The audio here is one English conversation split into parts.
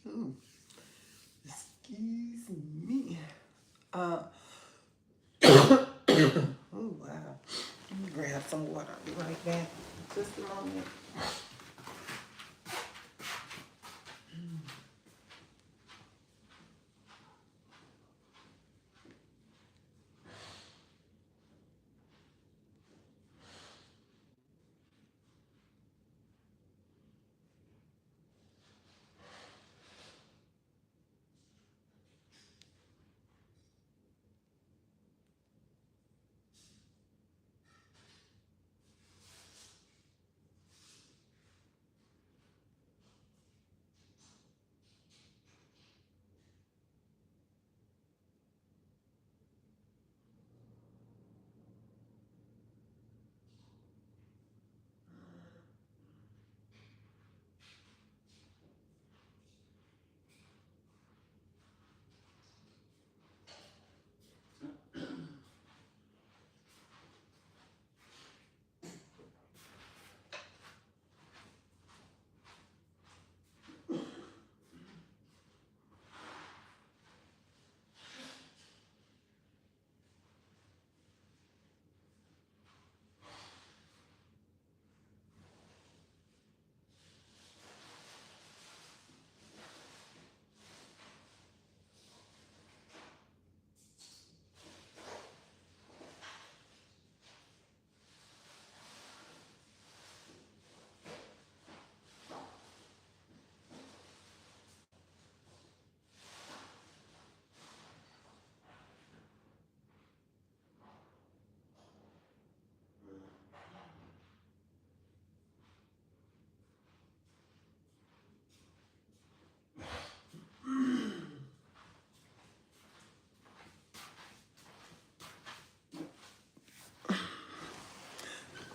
Ooh, excuse me. Uh, oh wow. Let me grab some water. I'll be right back. Just a moment.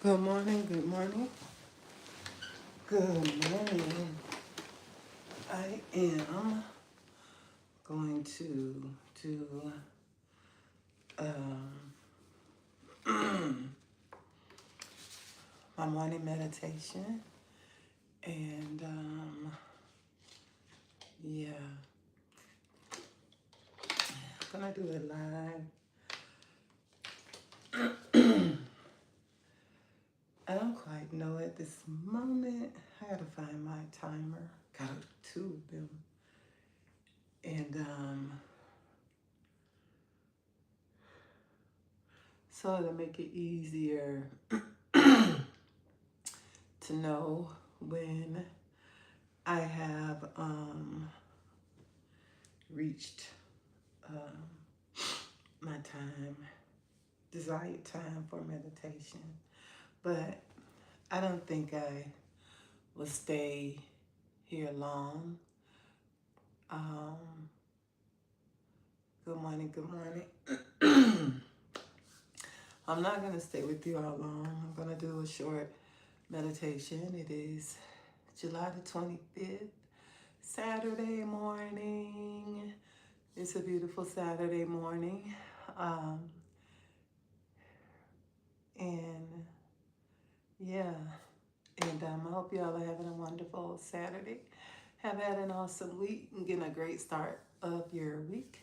Good morning. Good morning. Good morning. I am going to do um, my morning meditation, and yeah, I'm gonna do it live. I don't quite know at this moment. I gotta find my timer. Got two of them, and so to make it easier to know when I have reached um, my time, desired time for meditation. But I don't think I will stay here long. Um, Good morning, good morning. I'm not going to stay with you all long. I'm going to do a short meditation. It is July the 25th, Saturday morning. It's a beautiful Saturday morning. Um, and yeah, and I hope y'all are having a wonderful Saturday. Have had an awesome week and getting a great start of your week.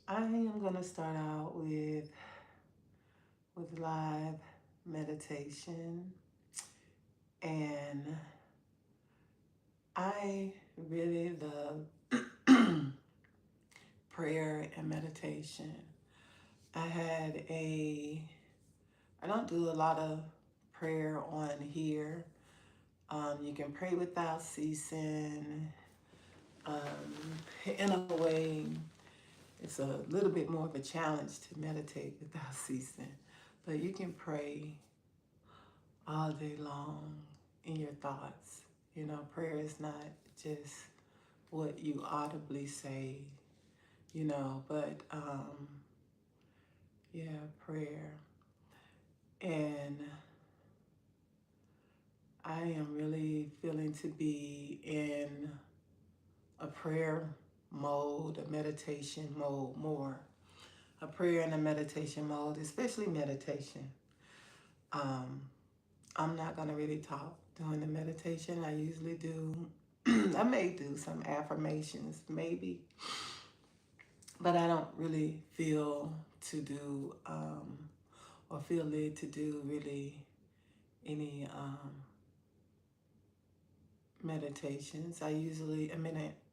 I am going to start out with live meditation, and I really love prayer and meditation. I had a I don't do a lot of prayer on here. You can pray without ceasing. In a way, it's a little bit more of a challenge to meditate without ceasing. But you can pray all day long in your thoughts. You know, prayer is not just what you audibly say, but yeah, prayer. And I am really feeling to be in a prayer mode, a meditation mode more. A prayer and a meditation mode, especially meditation. Um, I'm not going to really talk during the meditation. I usually do. I may do some affirmations, maybe, but I don't really feel to do or feel led to do really any meditations.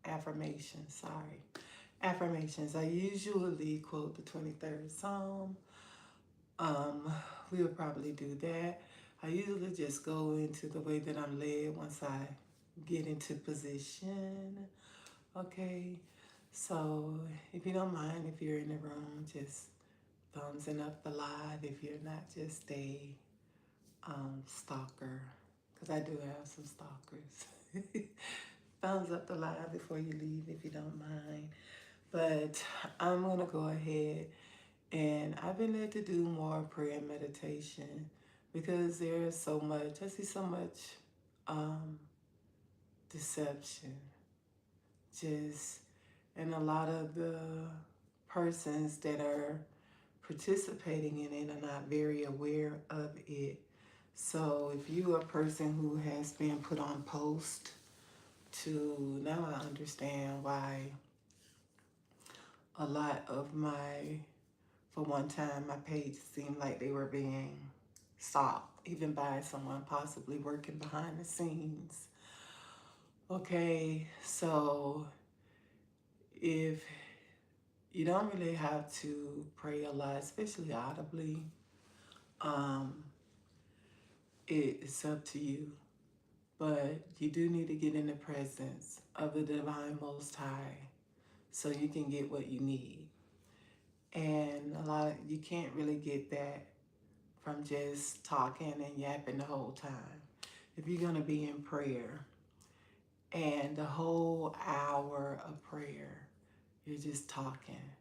Affirmations, sorry. Affirmations. I usually quote the 23rd Psalm. Um, we'll probably do that. I usually just go into the way that I'm led once I get into position. Okay. So if you don't mind, if you're in the room, just thumbsing up the live. If you're not, just a stalker, because I do have some stalkers. Thumbs up the live before you leave if you don't mind. But I'm going to go ahead, and I've been led to do more prayer and meditation because there's so much, I see so much deception. Just, and a lot of the persons that are participating in it are not very aware of it. So if you are a person who has been put on post to, now I understand why a lot of for one time, my page seemed like they were being stalked, even by someone possibly working behind the scenes. Okay, so if you don't really have to pray a lot, especially audibly, it's up to you. But you do need to get in the presence of the Divine Most High so you can get what you need. And you can't really get that from just talking and yapping the whole time. If you're going to be in prayer and the whole hour of prayer, you're just talking,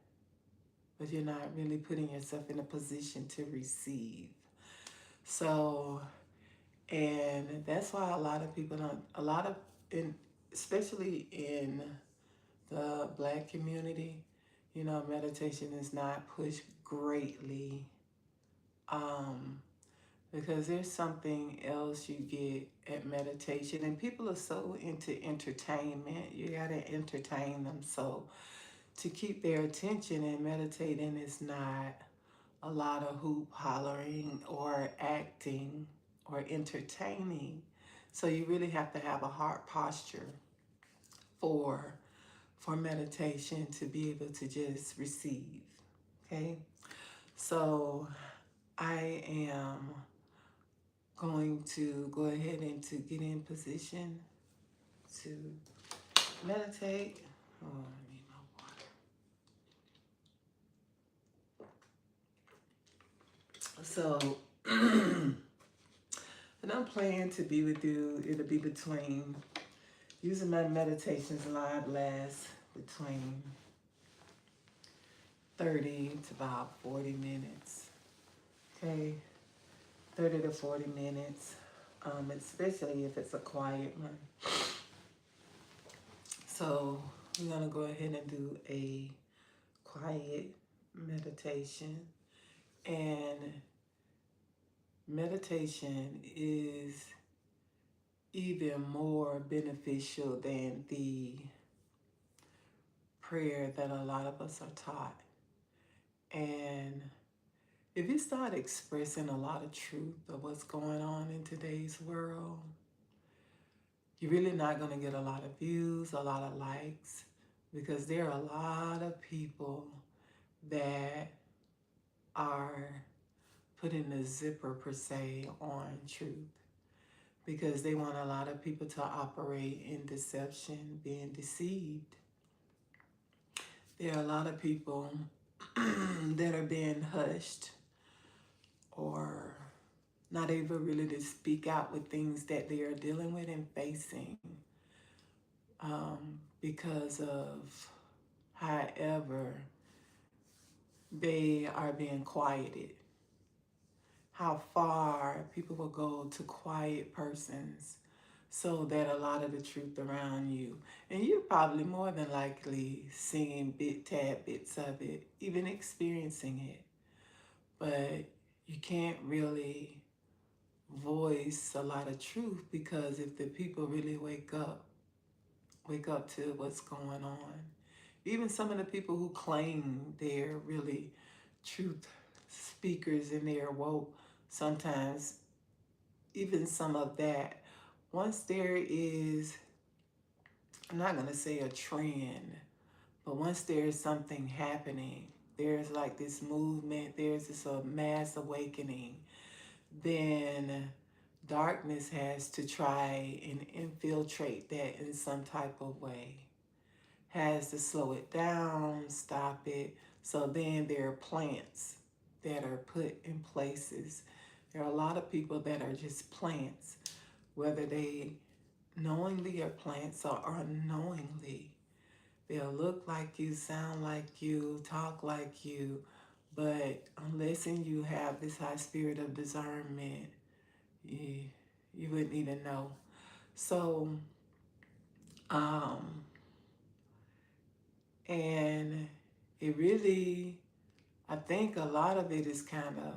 but you're not really putting yourself in a position to receive. So, and that's why a lot of people especially in the Black community, meditation is not pushed greatly. Because there's something else you get at meditation, and people are so into entertainment. You got to entertain them. So to keep their attention, and meditating is not a lot of hoop hollering or acting or entertaining. So you really have to have a heart posture for meditation to be able to just receive. Okay? So I am going to go ahead and to get in position to meditate. Oh, I need my water. So, and I'm planning to be with you. It'll be between, using my meditations live last between 30 to about 40 minutes. Okay, 30 to 40 minutes, especially if it's a quiet one. So we're going to go ahead and do a quiet meditation. And meditation is even more beneficial than the prayer that a lot of us are taught. And if you start expressing a lot of truth of what's going on in today's world, you're really not going to get a lot of views, a lot of likes, because there are a lot of people that are putting the zipper per se on truth, because they want a lot of people to operate in deception, being deceived. There are a lot of people that are being hushed or not able really to speak out with things that they are dealing with and facing, because of however they are being quieted. How far people will go to quiet persons so that a lot of the truth around you, and you're probably more than likely seeing tad bits of it, even experiencing it, but you can't really voice a lot of truth, because if the people really wake up wake up to what's going on. Even some of the people who claim they're really truth speakers and they're woke, sometimes even some of that, once there is, I'm not going to say a trend, but once there's something happening, there's like this movement, there's this mass awakening, then darkness has to try and infiltrate that in some type of way. Has to slow it down, stop it. So then there are plants that are put in places. There are a lot of people that are just plants, whether they knowingly are plants or unknowingly. They'll look like you, sound like you, talk like you, but unless you have this high spirit of discernment, you, you wouldn't even know. So, um, and it really, I think a lot of it is kind of,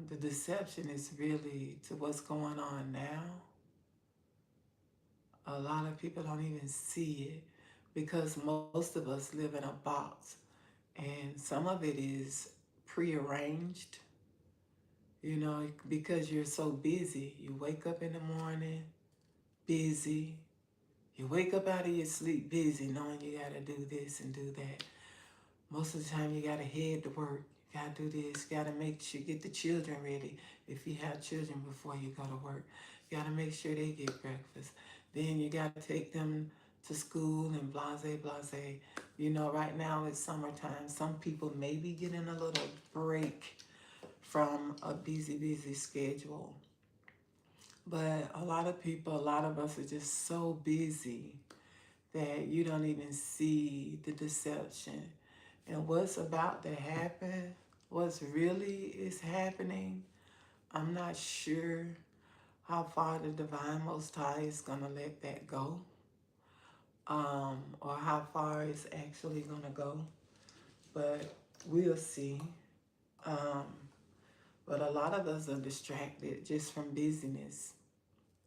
the deception is really to what's going on now. A lot of people don't even see it because most of us live in a box, and some of it is prearranged, you know, because you're so busy. You wake up in the morning busy, you wake up out of your sleep busy, knowing you got to do this and do that. Most of the time, you got to head to work. You got to do this. You got to make sure, get the children ready. If you have children before you go to work, you got to make sure they get breakfast. Then you got to take them to school and blase, blase. You know, right now it's summertime. Some people may be getting a little break from a busy, busy schedule. But a lot of people, a lot of us are just so busy that you don't even see the deception. And what's about to happen, what's really is happening, I'm not sure how far the Divine Most High is going to let that go, or how far it's actually going to go. But we'll see. Um, but a lot of us are distracted just from busyness,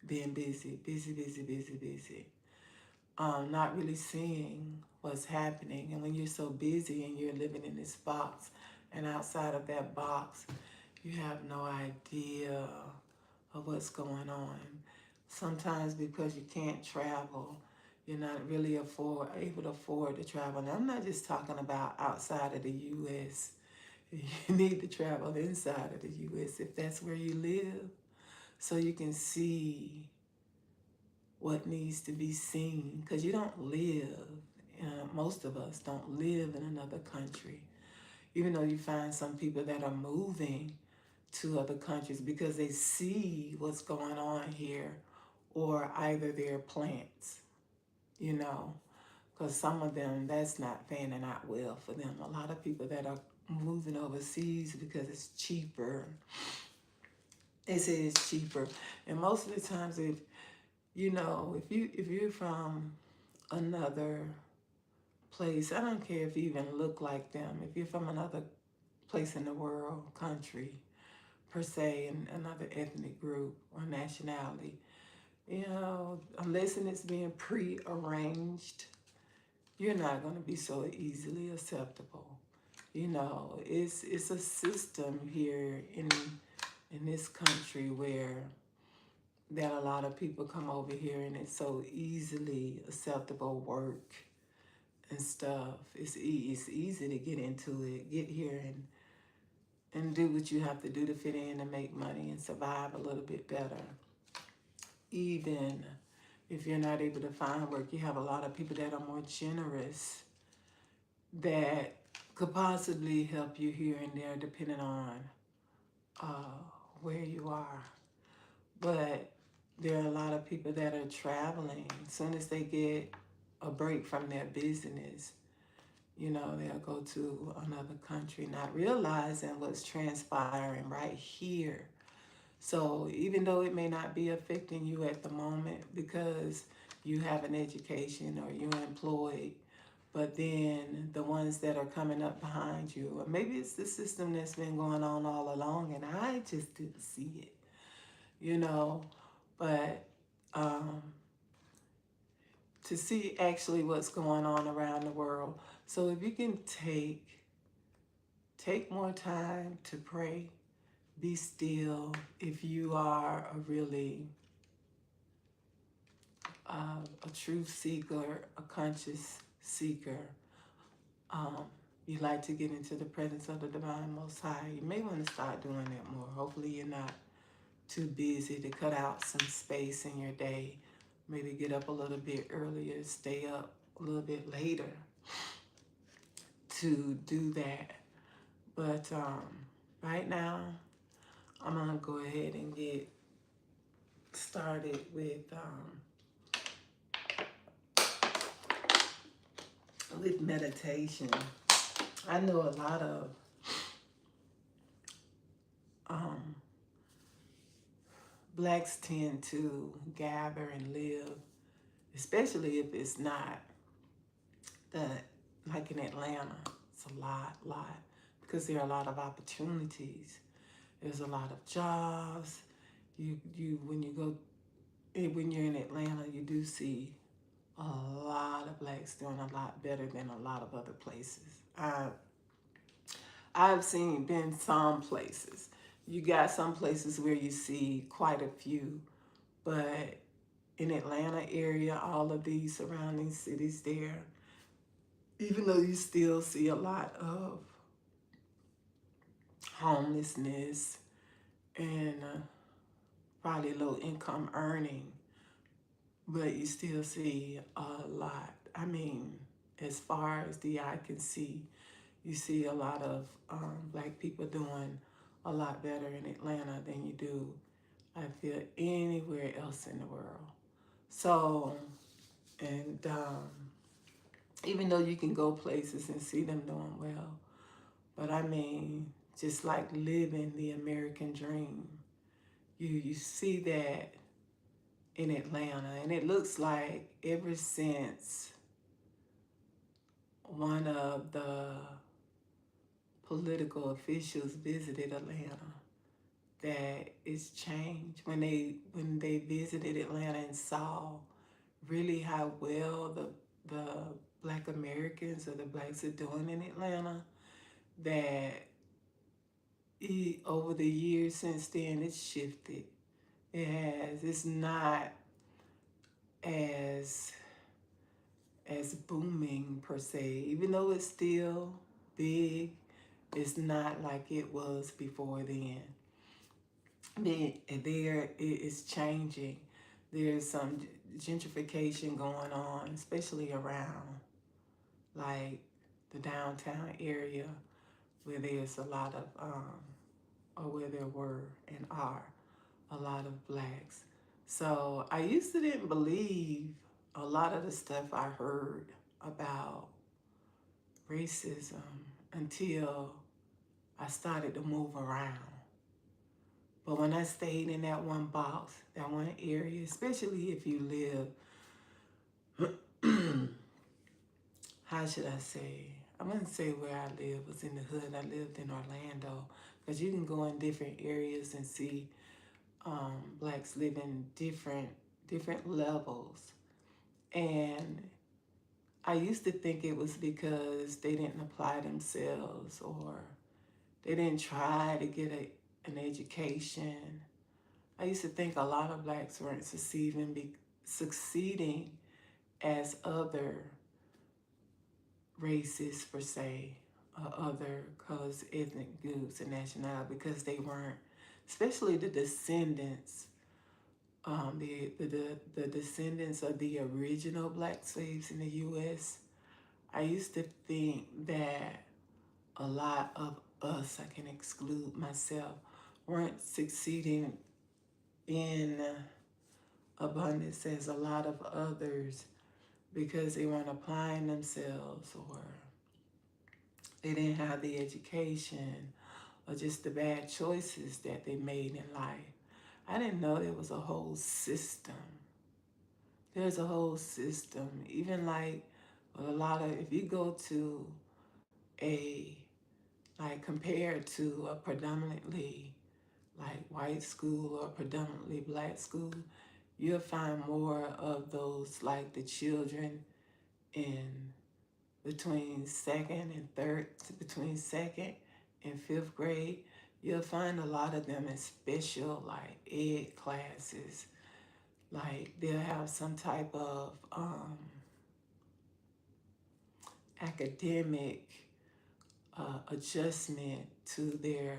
being busy, busy, busy, busy, busy. Not really seeing what's happening. And when you're so busy and you're living in this box, and outside of that box, you have no idea of what's going on. Sometimes because you can't travel, you're not really able to afford to travel. And I'm not just talking about outside of the U.S. You need to travel inside of the U.S. if that's where you live, so you can see what needs to be seen, because you don't live, most of us don't live in another country, even though you find some people that are moving to other countries because they see what's going on here, or either they're plants, you know, because some of them, that's not fanning out well for them. A lot of people that are moving overseas because it's cheaper. They say it's cheaper, and most of the times, if you know, if you're from another place, I don't care if you even look like them. If you're from another place in the world, country per se, and another ethnic group or nationality, you know, unless it's being pre-arranged, you're not going to be so easily acceptable. You know, it's a system here in this country where that a lot of people come over here and it's so easily acceptable work and stuff. It's easy to get into it, get here and do what you have to do to fit in and make money and survive a little bit better. Even if you're not able to find work, you have a lot of people that are more generous that could possibly help you here and there depending on where you are. But there are a lot of people that are traveling. As soon as they get a break from their business, you know, they'll go to another country, not realizing what's transpiring right here. So even though it may not be affecting you at the moment because you have an education or you're employed, but then the ones that are coming up behind you, or maybe it's the system that's been going on all along and I just didn't see it, you know. But um, to see actually what's going on around the world. So if you can take more time to pray, be still. If you are a really a truth seeker, a conscious seeker, um, you like to get into the presence of the Divine Most High, you may want to start doing that more. Hopefully you're not too busy to cut out some space in your day. Maybe get up a little bit earlier, stay up a little bit later to do that. But right now, I'm going to go ahead and get started with meditation. I know a lot of um, blacks tend to gather and live, especially if it's not that, like in Atlanta, it's a lot, because there are a lot of opportunities. There's a lot of jobs. When you go, when you're in Atlanta, you do see a lot of blacks doing a lot better than a lot of other places. I've been some places. You got some places where you see quite a few, but in Atlanta area, all of these surrounding cities there, even though you still see a lot of homelessness and probably low income earning, but you still see a lot. I mean, as far as the eye can see, you see a lot of black people doing a lot better in Atlanta than you do, I feel, anywhere else in the world. So, and even though you can go places and see them doing well, but I mean, just like living the American dream, you see that in Atlanta, and it looks like ever since one of the political officials visited Atlanta, that it's changed. When they visited Atlanta and saw really how well the Black Americans or the blacks are doing in Atlanta, that over the years since then it's shifted. It has. It's not as booming per se, even though it's still big. It's not like it was before then. There it's changing. There's some gentrification going on, especially around like the downtown area, where there's a lot of or where there were and are a lot of blacks. So I used to didn't believe a lot of the stuff I heard about racism until I started to move around. But when I stayed in that one box, that one area, especially if you live, how should I say? I wouldn't say where I live was in the hood. I lived in Orlando, because you can go in different areas and see blacks live in different levels. And I used to think it was because they didn't apply themselves, or they didn't try to get an education. I used to think a lot of blacks weren't succeeding as other races, per se, or other colors, ethnic groups, and nationality, because they weren't, especially the descendants, the descendants of the original black slaves in the U.S. I used to think that a lot of us, I can exclude myself, weren't succeeding in abundance as a lot of others, because they weren't applying themselves, or they didn't have the education, or just the bad choices that they made in life. I didn't know there was a whole system. There's a whole system. Even like a lot of, if you go to compared to a predominantly like white school or predominantly black school, you'll find more of those, like the children in between between second and fifth grade. You'll find a lot of them in special like ed classes. Like they'll have some type of academic adjustment to their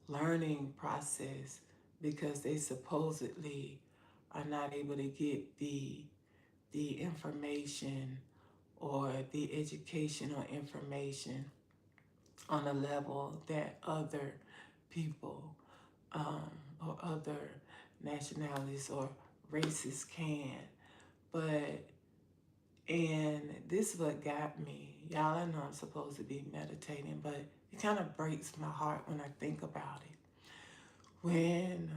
learning process because they supposedly are not able to get the information or the educational information on a level that other people or other nationalities or races can. But, and this is what got me. Y'all, I know I'm supposed to be meditating, but it kind of breaks my heart when I think about it. When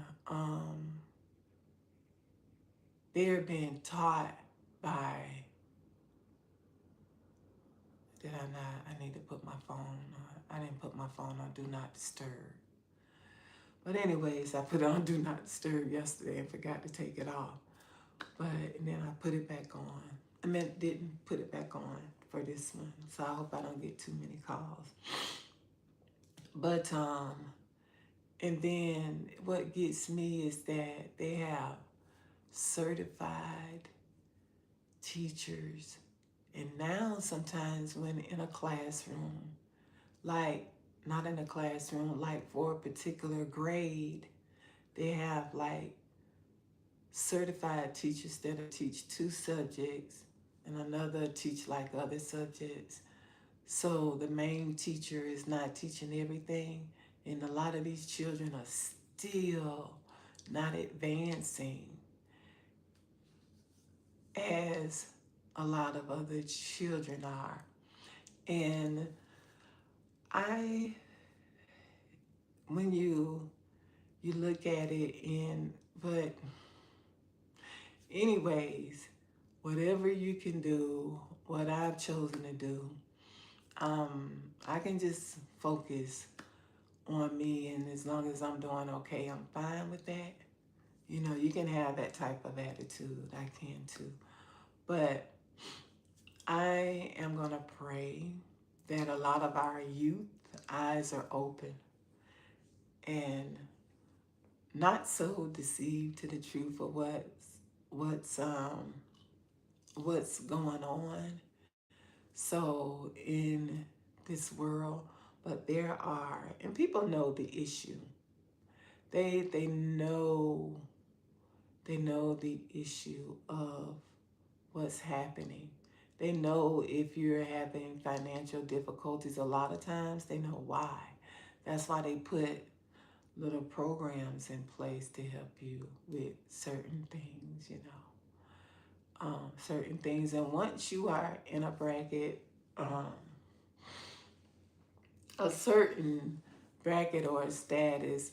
they're being taught by, did I not? I need to put my phone on. I didn't put my phone on Do Not Disturb. But anyways, I put it on Do Not Disturb yesterday and forgot to take it off. But and then I put it back on. I meant didn't put it back on for this one. So I hope I don't get too many calls. But and then what gets me is that they have certified teachers. And now sometimes when in a classroom, like not in a classroom, like for a particular grade, they have like certified teachers that teach 2 subjects and another teach like other subjects. So the main teacher is not teaching everything, and a lot of these children are still not advancing as a lot of other children are. And when you look at it but anyways, whatever you can do, what I've chosen to do, I can just focus on me, and as long as I'm doing okay, I'm fine with that. You know, you can have that type of attitude. I can too. But I am going to pray that a lot of our youth eyes are open and not so deceived to the truth of what's going on. So in this world, but there are, and people know the issue. They know the issue of what's happening. They know if you're having financial difficulties, a lot of times they know why. That's why they put little programs in place to help you with certain things, certain things. And once you are in a bracket, a certain bracket or a status,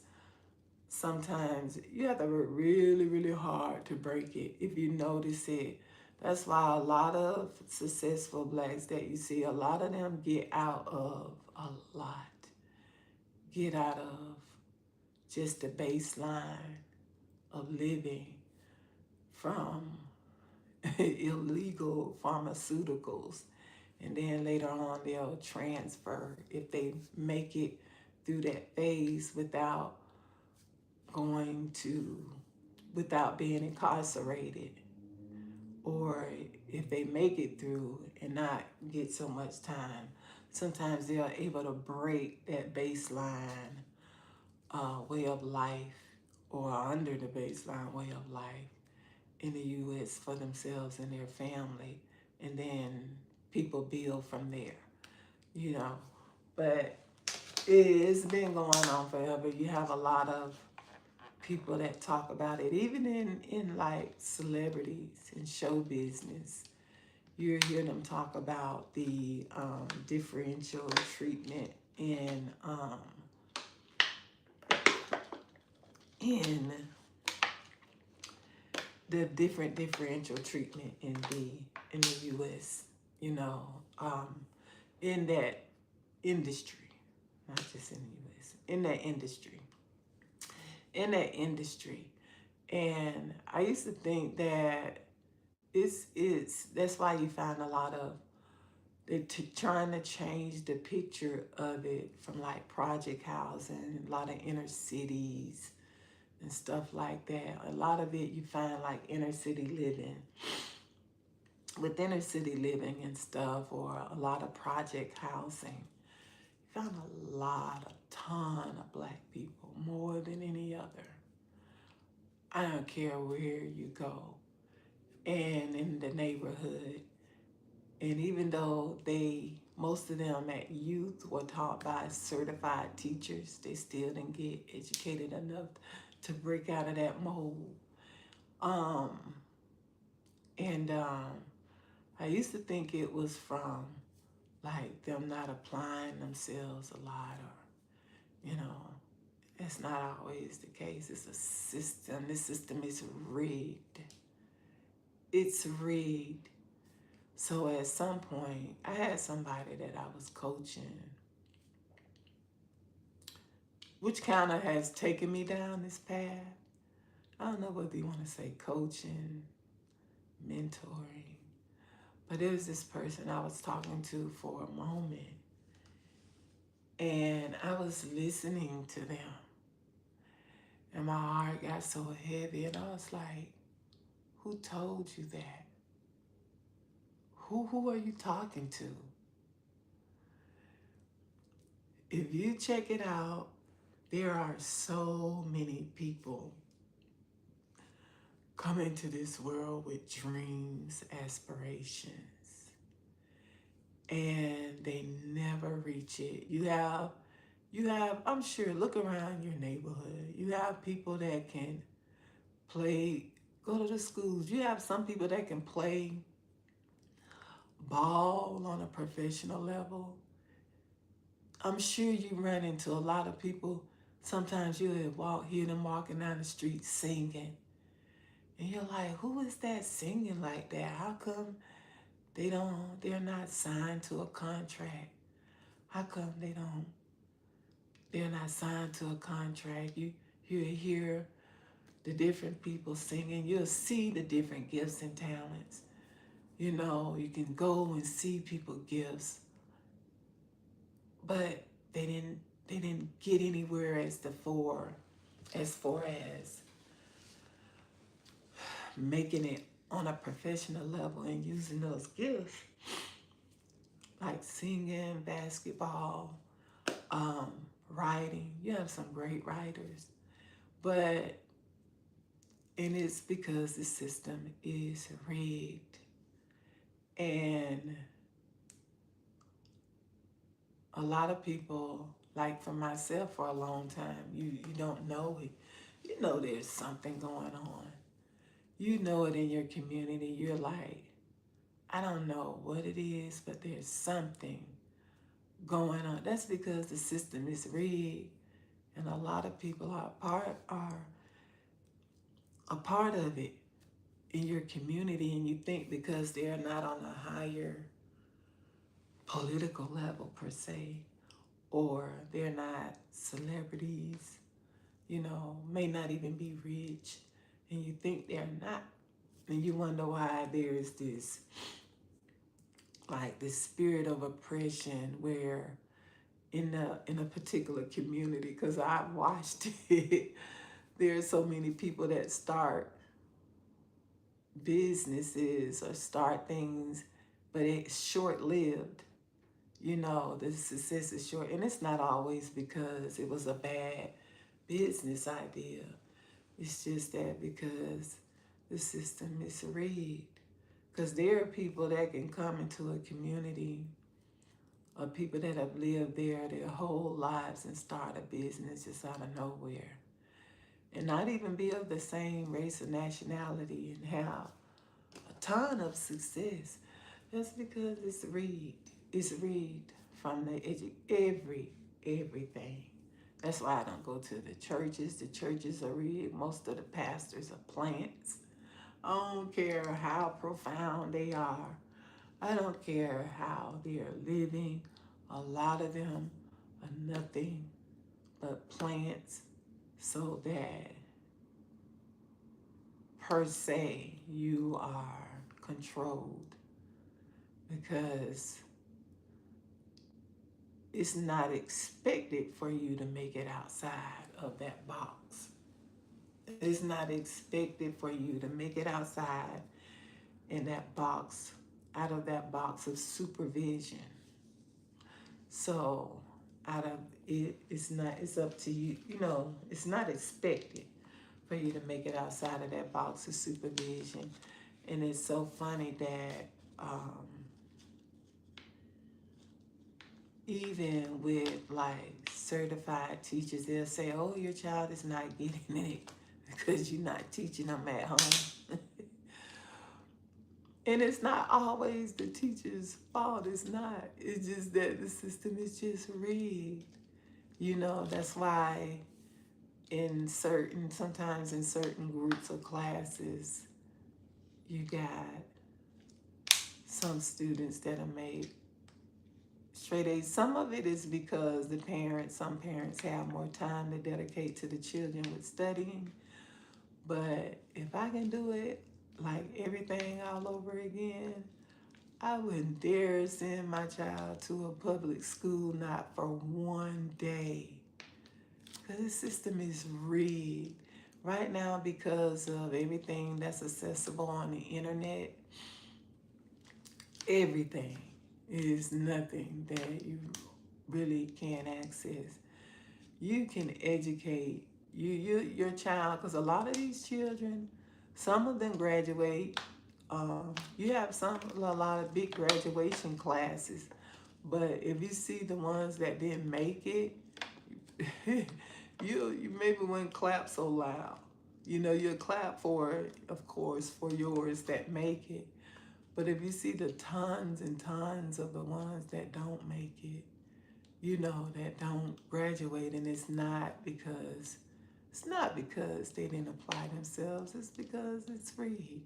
sometimes you have to work really, really hard to break it if you notice it. That's why a lot of successful blacks that you see, a lot of them get out of just the baseline of living from illegal pharmaceuticals. And then later on they'll transfer if they make it through that phase without being incarcerated, or if they make it through and not get so much time, sometimes they are able to break that baseline way of life, or under the baseline way of life in the U.S. for themselves and their family, and then people build from there, But it's been going on forever. You have a lot of people that talk about it, even in like celebrities and show business. You hear them talk about the differential treatment in the differential treatment in the U.S. In that industry, not just in the U.S. In that industry. And I used to think that that's why you find a lot of trying to change the picture of it from like project housing, a lot of inner cities and stuff like that. A lot of it you find like inner city living, with inner city living and stuff, or a lot of project housing. You found a ton of black people, more than any other. I don't care where you go, and in the neighborhood. And even though most of them at youth were taught by certified teachers, they still didn't get educated enough to break out of that mold. Um, and I used to think it was from like them not applying themselves a lot, or, it's not always the case. It's a system. This system is rigged. It's rigged. So at some point, I had somebody that I was coaching, which kind of has taken me down this path. I don't know whether you want to say coaching, mentoring, but it was this person I was talking to for a moment, and I was listening to them, and my heart got so heavy, and I was like, who told you that? Who are you talking to? If you check it out, there are so many people come into this world with dreams, aspirations, and they never reach it. You have, I'm sure, look around your neighborhood. You have people that can play, go to the schools. You have some people that can play ball on a professional level. I'm sure you run into a lot of people. Sometimes you'll hear them walking down the street singing. And you're like, who is that singing like that? How come they're not signed to a contract? How come they're not signed to a contract? You hear the different people singing. You'll see the different gifts and talents. You can go and see people gifts, but they didn't get anywhere as far as making it on a professional level and using those gifts like singing, basketball, um, writing. You have some great writers, but and it's because the system is rigged. And a lot of people, like for myself for a long time, you don't know it. You know there's something going on. You know it in your community. You're like, I don't know what it is, but there's something going on. That's because the system is rigged, and a lot of people are a part of it in your community, and you think because they're not on a higher political level per se, or they're not celebrities, may not even be rich, and you think they're not, and you wonder why there's this like this spirit of oppression where in a particular community, because I've watched it. There's so many people that start businesses or start things, but it's short-lived. The success is short, and it's not always because it was a bad business idea. It's just that because the system is rigged. Because there are people that can come into a community, or people that have lived there their whole lives and start a business just out of nowhere, and not even be of the same race or nationality and have a ton of success. That's because it's rigged. It's rigged from everything. That's why I don't go to the churches. The churches are rigged. Most of the pastors are plants. I don't care how profound they are. I don't care how they're living. A lot of them are nothing but plants so that per se you are controlled, because it's not expected for you to make it outside of that box. It's not expected for you to make it outside in that box, out of that box of supervision. So out of it, it's up to you. You know, it's not expected for you to make it outside of that box of supervision. And it's so funny that even with like certified teachers, they'll say, oh, your child is not getting it because you're not teaching them at home. And it's not always the teacher's fault. It's not. It's just that the system is just rigged. You know, that's why sometimes in certain groups or classes, you got some students that are made straight A's. Some of it is because some parents have more time to dedicate to the children with studying. But if I can do it like everything all over again, I wouldn't dare send my child to a public school, not for one day. Because the system is rigged. Right now, because of everything that's accessible on the internet, everything is nothing that you really can't access. You can educate your child, because a lot of these children, some of them graduate. You have a lot of big graduation classes, but if you see the ones that didn't make it, you maybe wouldn't clap so loud. You know, you'll clap for, of course, for yours that make it. But if you see the tons and tons of the ones that don't make it, you know, that don't graduate, and it's not because they didn't apply themselves. It's because it's rigged.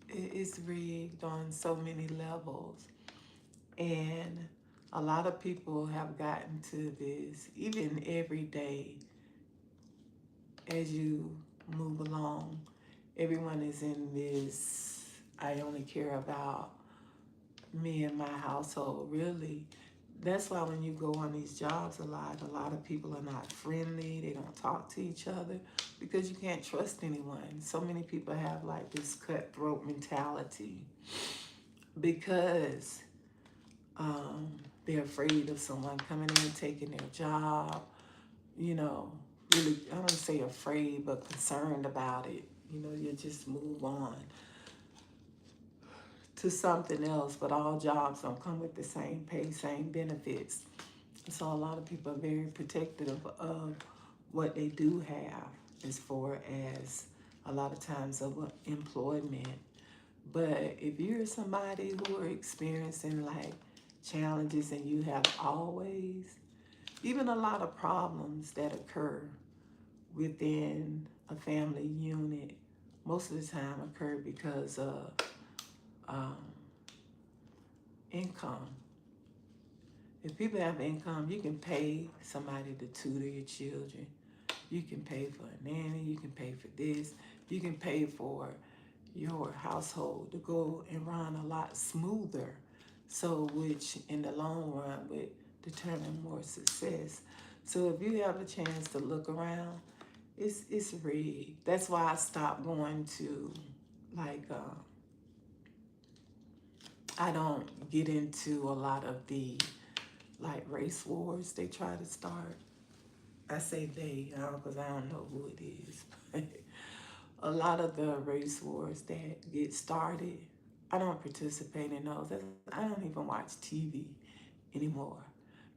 It's rigged on so many levels. And a lot of people have gotten to this, even every day as you move along. Everyone is in this, I only care about me and my household, really. That's why when you go on these jobs a lot of people are not friendly. They don't talk to each other because you can't trust anyone. So many people have like this cutthroat mentality because they're afraid of someone coming in and taking their job. You know, really, I don't say afraid, but concerned about it. You know, you just move on to something else, but all jobs don't come with the same pay, same benefits. So a lot of people are very protective of what they do have as far as a lot of times of employment. But if you're somebody who are experiencing like challenges, and you have always, even a lot of problems that occur within a family unit, most of the time occur because of income. If people have income, you can pay somebody to tutor your children. You can pay for a nanny. You can pay for this. You can pay for your household to go and run a lot smoother. So, which in the long run would determine more success. So if you have a chance to look around, it's rigged. That's why I stopped going to like I don't get into a lot of the like race wars they try to start. I say they, because I don't know who it is. A lot of the race wars that get started, I don't participate in those. I don't even watch TV anymore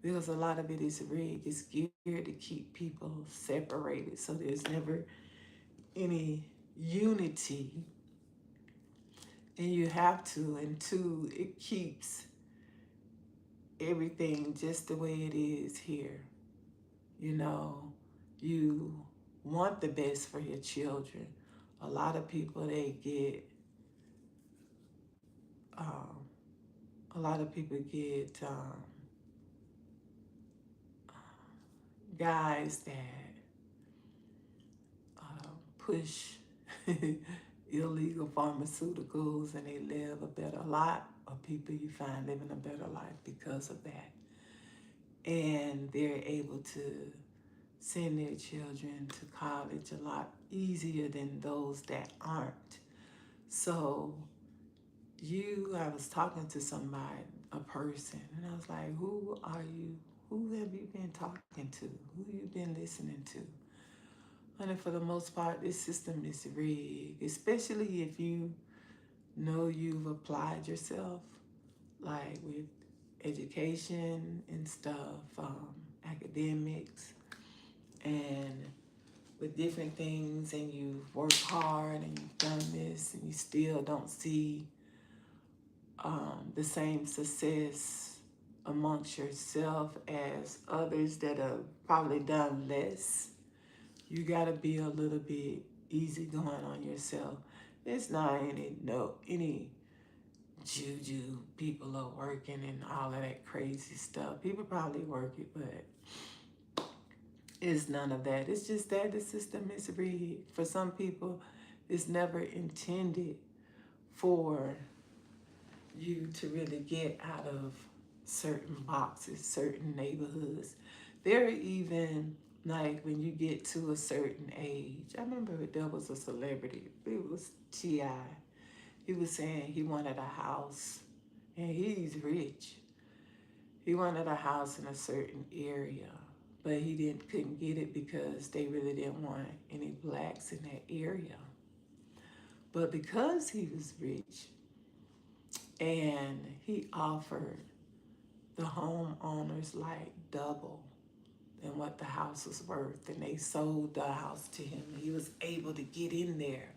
because a lot of it is rigged. It's geared to keep people separated, so there's never any unity. And you have to, and two, it keeps everything just the way it is here. You know, you want the best for your children. A lot of people, um, a lot of people get guys that push illegal pharmaceuticals, and they live a better life. Or people you find living a better life because of that. And they're able to send their children to college a lot easier than those that aren't. So I was talking to somebody, a person, and I was like, who are you? Who have you been talking to? Who you been listening to? And for the most part, this system is rigged, especially if you know you've applied yourself, like with education and stuff, academics, and with different things, and you've worked hard and you've done this, and you still don't see the same success amongst yourself as others that have probably done less. You got to be a little bit easygoing on yourself. It's not any juju people are working and all of that crazy stuff. People probably work it, but it's none of that. It's just that the system is rigged. For some people, it's never intended for you to really get out of certain boxes, certain neighborhoods. There are even, like, when you get to a certain age. I remember there was a celebrity. It was T.I. He was saying he wanted a house, and he's rich. He wanted a house in a certain area, but he couldn't get it because they really didn't want any blacks in that area. But because he was rich, and he offered the homeowners like double than what the house was worth, and they sold the house to him, and he was able to get in there.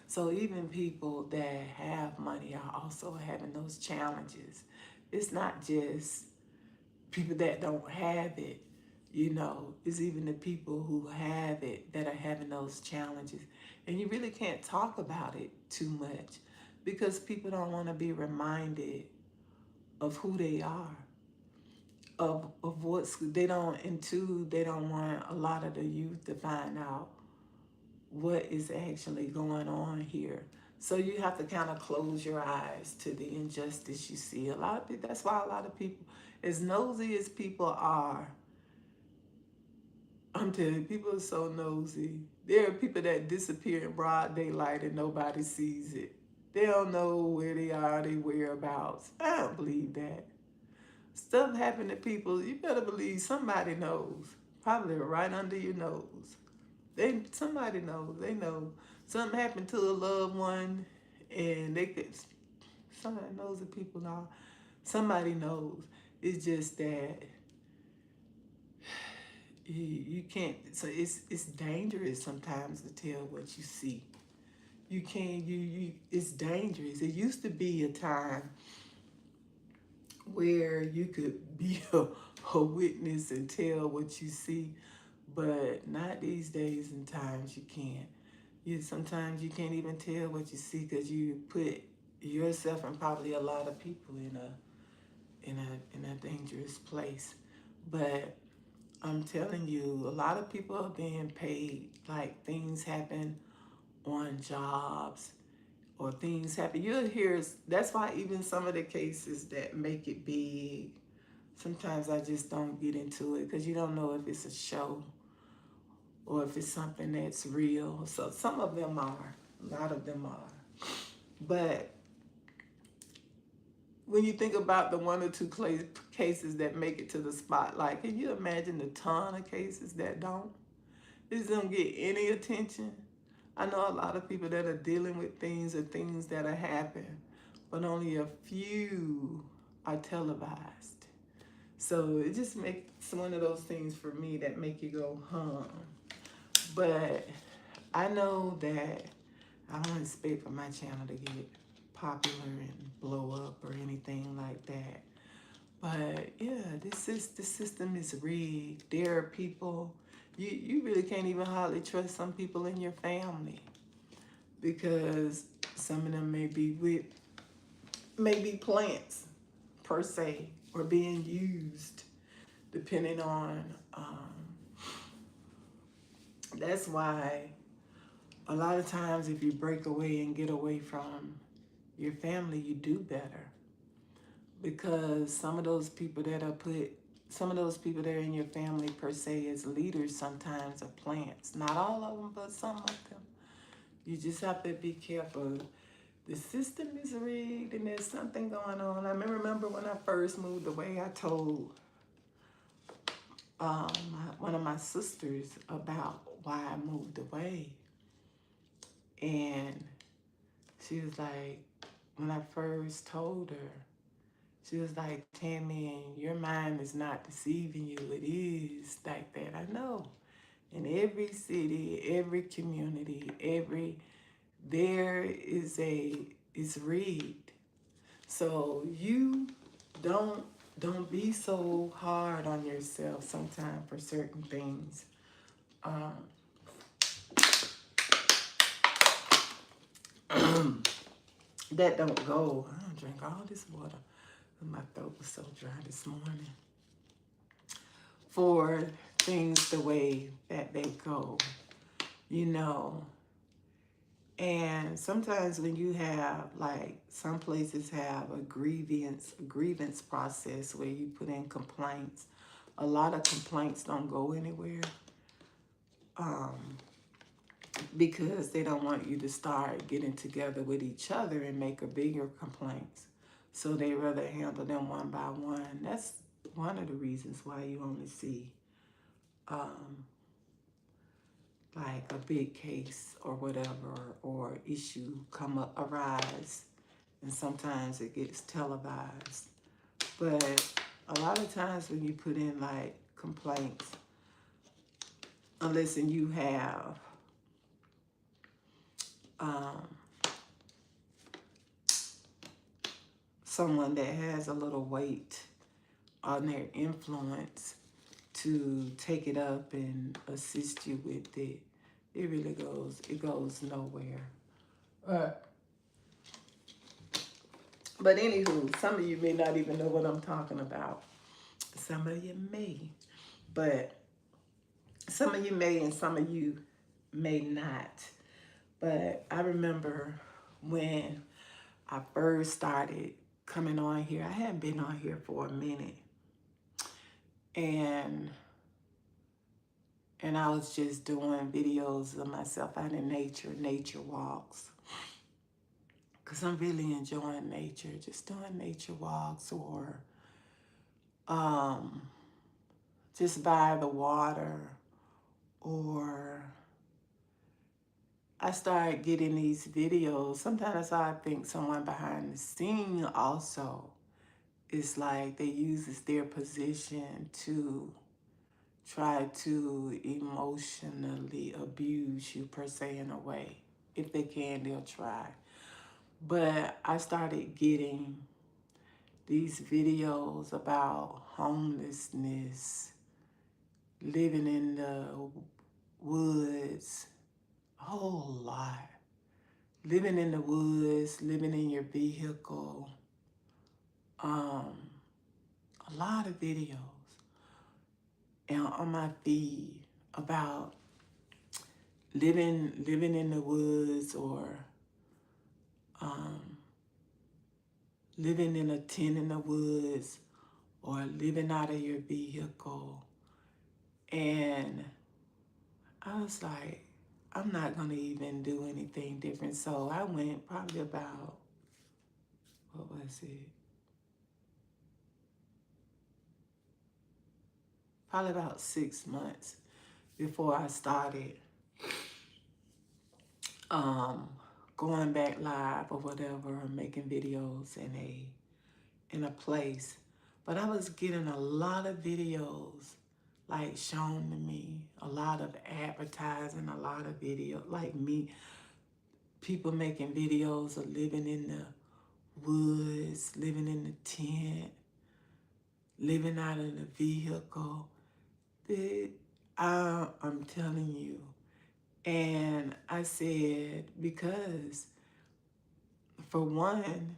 So even people that have money are also having those challenges. It's not just people that don't have it, it's even the people who have it that are having those challenges. And you really can't talk about it too much because people don't want to be reminded of who they are, of what's, they don't, and two, they don't want a lot of the youth to find out what is actually going on here. So you have to kind of close your eyes to the injustice you see. A lot of people, that's why a lot of people, as nosy as people are, I'm telling you, people are so nosy. There are people that disappear in broad daylight and nobody sees it. They don't know where they are, their whereabouts. I don't believe that. Stuff happen to people, you better believe somebody knows. Probably right under your nose. Somebody knows. They know something happened to a loved one, and somebody knows the people now. Somebody knows. It's just that you can't. So it's dangerous sometimes to tell what you see. You can't. It's dangerous. It used to be a time where you could be a witness and tell what you see, but not these days and times. You can't. Sometimes you can't even tell what you see because you put yourself and probably a lot of people in a dangerous place. But I'm telling you, a lot of people are being paid. Like, things happen on jobs, or things happen. You'll hear, that's why even some of the cases that make it big, sometimes I just don't get into it because you don't know if it's a show or if it's something that's real. So some of them are, a lot of them are. But when you think about the one or two cases that make it to the spotlight, can you imagine the ton of cases that don't? These don't get any attention. I know a lot of people that are dealing with things or things that are happening, but only a few are televised. So it just makes one of those things for me that make you go, But I know that I don't expect for my channel to get popular and blow up or anything like that. But yeah, the system is rigged. There are people, you really can't even hardly trust some people in your family because some of them may be plants per se, or being used depending on, that's why a lot of times if you break away and get away from your family, you do better. Because some of those people that are put, some of those people that are in your family per se as leaders sometimes are plants. Not all of them, but some of them. You just have to be careful. The system is rigged and there's something going on. I remember when I first moved away, I told one of my sisters about why I moved away. And she was like, when I first told her, she was like, Tammy, your mind is not deceiving you. It is like that. I know. In every city, every community, there is is rigged. So you don't be so hard on yourself sometimes for certain things. That don't go. I don't drink all this water. My throat was so dry this morning. For things the way that they go, you know. And sometimes when you have, like, some places have a grievance process where you put in complaints. A lot of complaints don't go anywhere because they don't want you to start getting together with each other and make a bigger complaints. So they rather handle them one by one. That's one of the reasons why you only see like a big case or whatever or issue arise, and sometimes it gets televised. But a lot of times when you put in like complaints, unless you have someone that has a little weight on their influence to take it up and assist you with it, it goes nowhere. But anywho, some of you may not even know what I'm talking about. Some of you may, but some of you may and some of you may not. But I remember when I first started coming on here, I hadn't been on here for a minute. And I was just doing videos of myself out in nature walks. Because I'm really enjoying nature, just doing nature walks or just by the water, or I started getting these videos. Sometimes I think someone behind the scene also is like they uses their position to try to emotionally abuse you per se in a way. If they can, they'll try. But I started getting these videos about homelessness, living in the woods, a whole lot. Living in the woods, living in your vehicle, a lot of videos and on my feed about living in the woods or living in a tent in the woods or living out of your vehicle. And I was like, I'm not going to even do anything different. So I went probably about, what was it? Probably about 6 months before I started going back live or whatever, or making videos in a place. But I was getting a lot of videos like shown to me, a lot of advertising, a lot of video, like me, people making videos of living in the woods, living in the tent, living out in the vehicle. I'm telling you. And I said, because for one,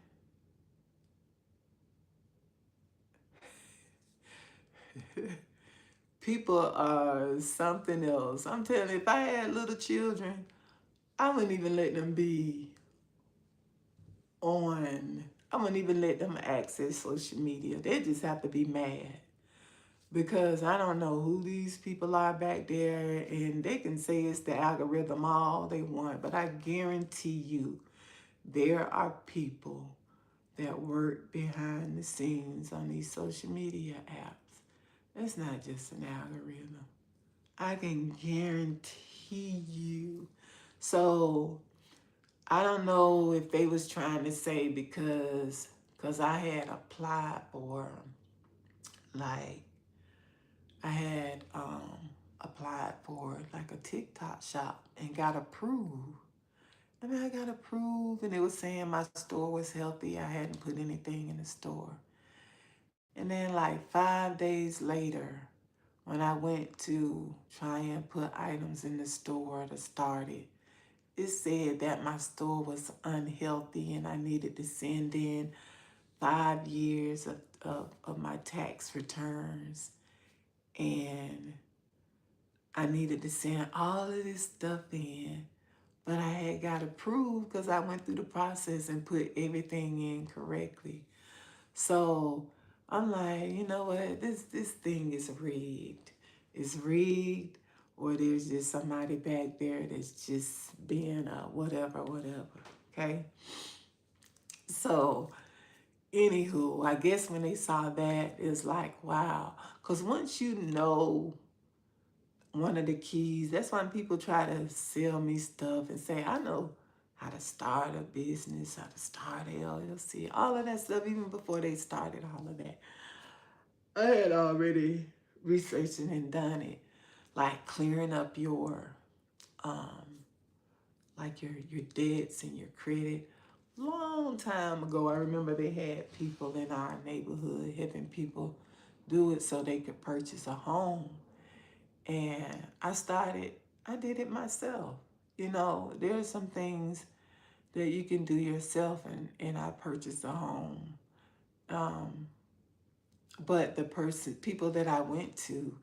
people are something else. I'm telling you, if I had little children, I wouldn't even let them be on, I wouldn't even let them access social media. They just have to be mad. Because I don't know who these people are back there, and they can say it's the algorithm all they want, but I guarantee you there are people that work behind the scenes on these social media apps. It's not just an algorithm. I can guarantee you. So I don't know if they was trying to say because I had applied for, like, I had applied for like a TikTok shop and got approved. I mean, I got approved, and it was saying my store was healthy. I hadn't put anything in the store. And then like 5 days later, when I went to try and put items in the store to start it, it said that my store was unhealthy and I needed to send in 5 years of my tax returns. And I needed to send all of this stuff in. But I had got approved because I went through the process and put everything in correctly. So I'm like, you know what? This thing is rigged. It's rigged, or there's just somebody back there that's just being whatever. Okay. So anywho, I guess when they saw that, it's like, wow. Because once you know one of the keys, that's why people try to sell me stuff and say, I know how to start a business, how to start an LLC, all of that stuff, even before they started all of that. I had already researched it and done it, like clearing up your, um, like your debts and your credit. Long time ago, I remember they had people in our neighborhood helping people do it so they could purchase a home. And I did it myself. You know, there are some things that you can do yourself, and I purchased a home. Um, but people that I went to,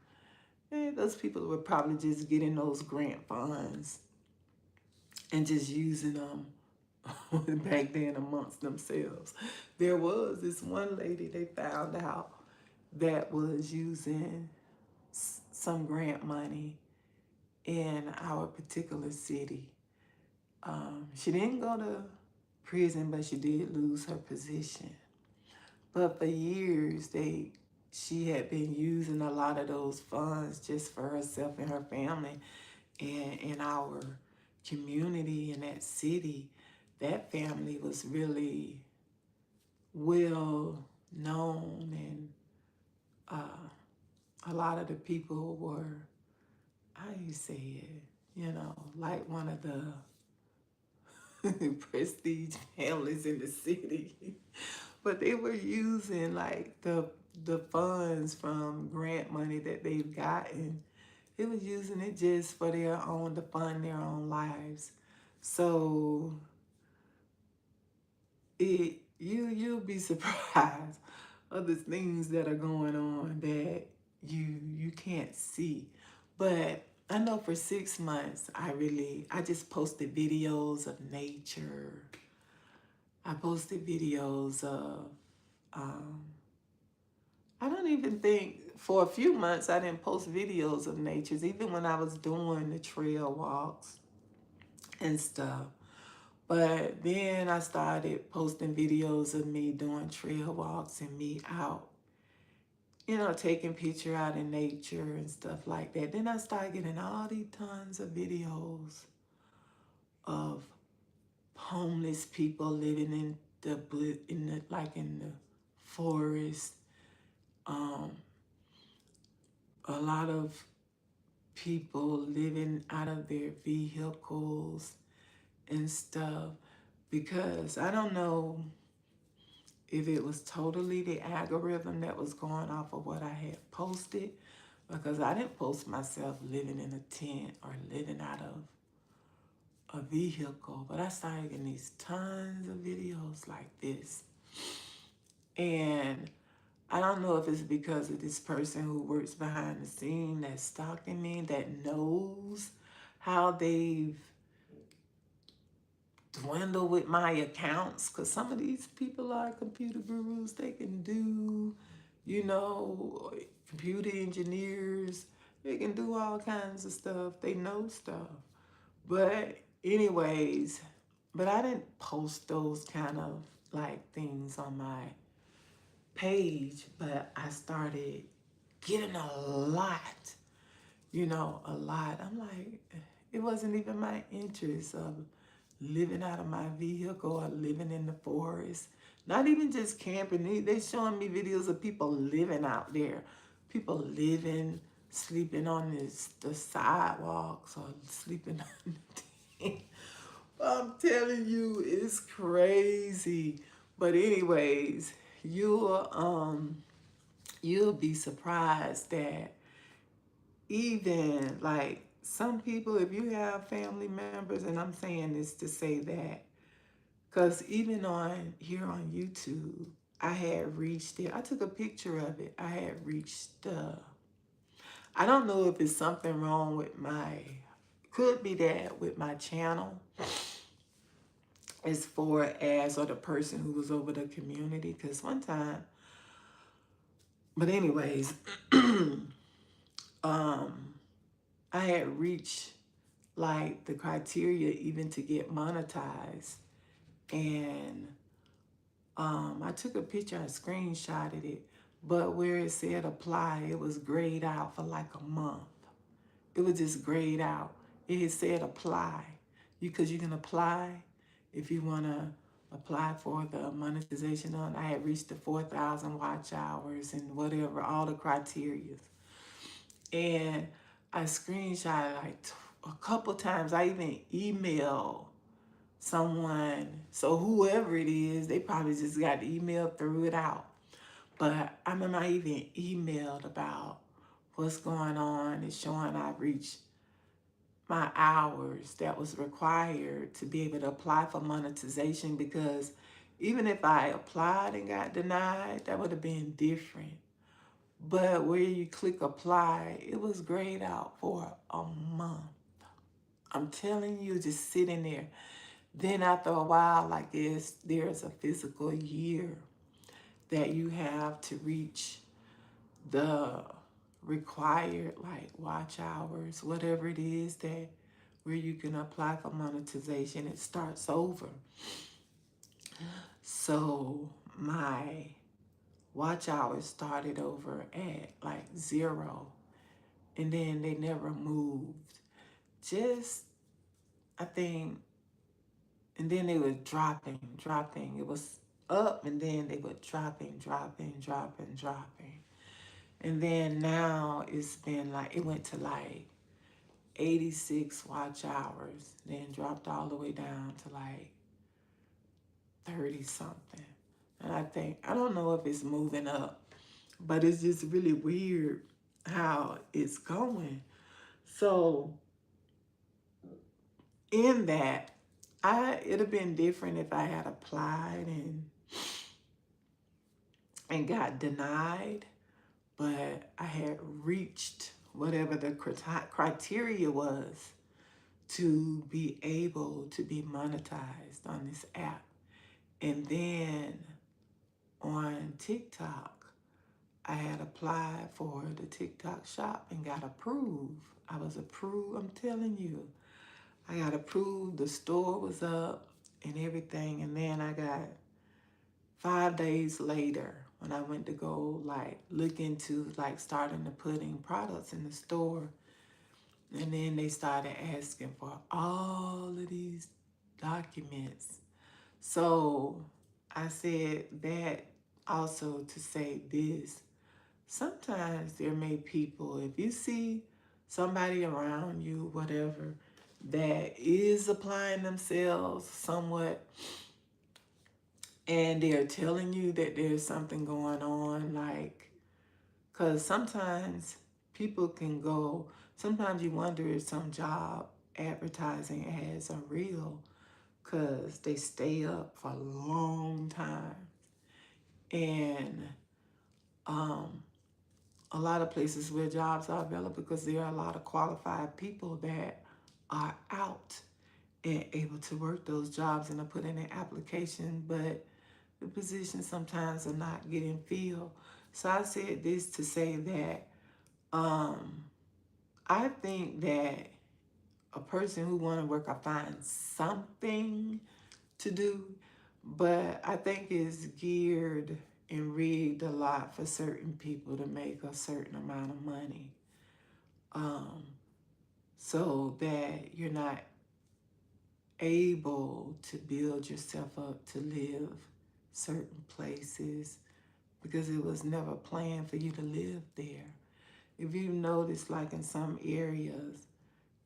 those people were probably just getting those grant funds and just using them back then amongst themselves. There was this one lady they found out that was using some grant money in our particular city. She didn't go to prison, but she did lose her position. But for years, she had been using a lot of those funds just for herself and her family. And in our community in that city, that family was really well known, and a lot of the people were, how do you say it, like one of the prestige families in the city. But they were using like the funds from grant money that they've gotten. They was using it just for their own, to fund their own lives. So you'll be surprised of the things that are going on that you can't see. But I know for 6 months I just posted videos of nature. I posted videos of I don't even think, for a few months I didn't post videos of natures, even when I was doing the trail walks and stuff. But then I started posting videos of me doing trail walks and me out, taking picture out in nature and stuff like that. Then I started getting all these tons of videos of homeless people living in the forest. Um, a lot of people living out of their vehicles and stuff, because I don't know if it was totally the algorithm that was going off of what I had posted, because I didn't post myself living in a tent or living out of a vehicle, but I started getting these tons of videos like this. And I don't know if it's because of this person who works behind the scene that's stalking me, that knows how they've dwindle with my accounts, because some of these people are computer gurus. They can do, you know, computer engineers. They can do all kinds of stuff. They know stuff. But anyways, but I didn't post those kind of like things on my page, but I started getting a lot, you know, a lot. I'm like, it wasn't even my interest of living out of my vehicle or living in the forest. Not even just camping. They showing me videos of people living out there. People living, sleeping on the sidewalks or sleeping on the I'm telling you, it's crazy. But anyways, you'll be surprised that even like some people, if you have family members, and I'm saying this to say that, because even on here on YouTube, I had reached it. I took a picture of it. I had reached I don't know if it's something wrong with could be that with my channel as far as, or the person who was over the community, because one time, but anyways, um, I had reached like the criteria even to get monetized. And I took a picture, I screenshotted it, but where it said apply, it was grayed out for like a month. It was just grayed out. It had said apply, because you can apply if you want to apply for the monetization on. I had reached the 4,000 watch hours and whatever, all the criteria. And I screenshotted like a couple times. I even emailed someone. So whoever it is, they probably just got the email, threw it out. But I remember I even emailed about what's going on and showing I reached my hours that was required to be able to apply for monetization, because even if I applied and got denied, that would have been different. But where you click apply, it was grayed out for a month. I'm telling you, just sitting there. Then after a while, like there's a physical year that you have to reach the required like watch hours, whatever it is that where you can apply for monetization. It starts over. So my watch hours started over at like 0, and then they never moved. Just, I think, and then they were dropping. It was up, and then they were dropping. And then now it's been like, it went to like 86 watch hours, then dropped all the way down to like 30 something. And I don't know if it's moving up, but it's just really weird how it's going. So in that, it'd have been different if I had applied and got denied, but I had reached whatever the criteria was to be able to be monetized on this app. And then on TikTok, I had applied for the TikTok shop and got approved. I was approved, I'm telling you. I got approved, the store was up and everything. And then I got 5 days later, when I went to go like look into like starting to putting products in the store, and then they started asking for all of these documents. So I said that also to say this. Sometimes there may people, if you see somebody around you, whatever, that is applying themselves somewhat, and they're telling you that there's something going on, like, because sometimes people can go, sometimes you wonder if some job advertising ads are real, because they stay up for a long time. And a lot of places where jobs are available, because there are a lot of qualified people that are out. and able to work those jobs and to put in an application, but the positions sometimes are not getting filled. So I said this to say that I think that a person who want to work, I find something to do, but I think it's geared and rigged a lot for certain people to make a certain amount of money, so that you're not able to build yourself up to live certain places because it was never planned for you to live there. If you notice, like in some areas,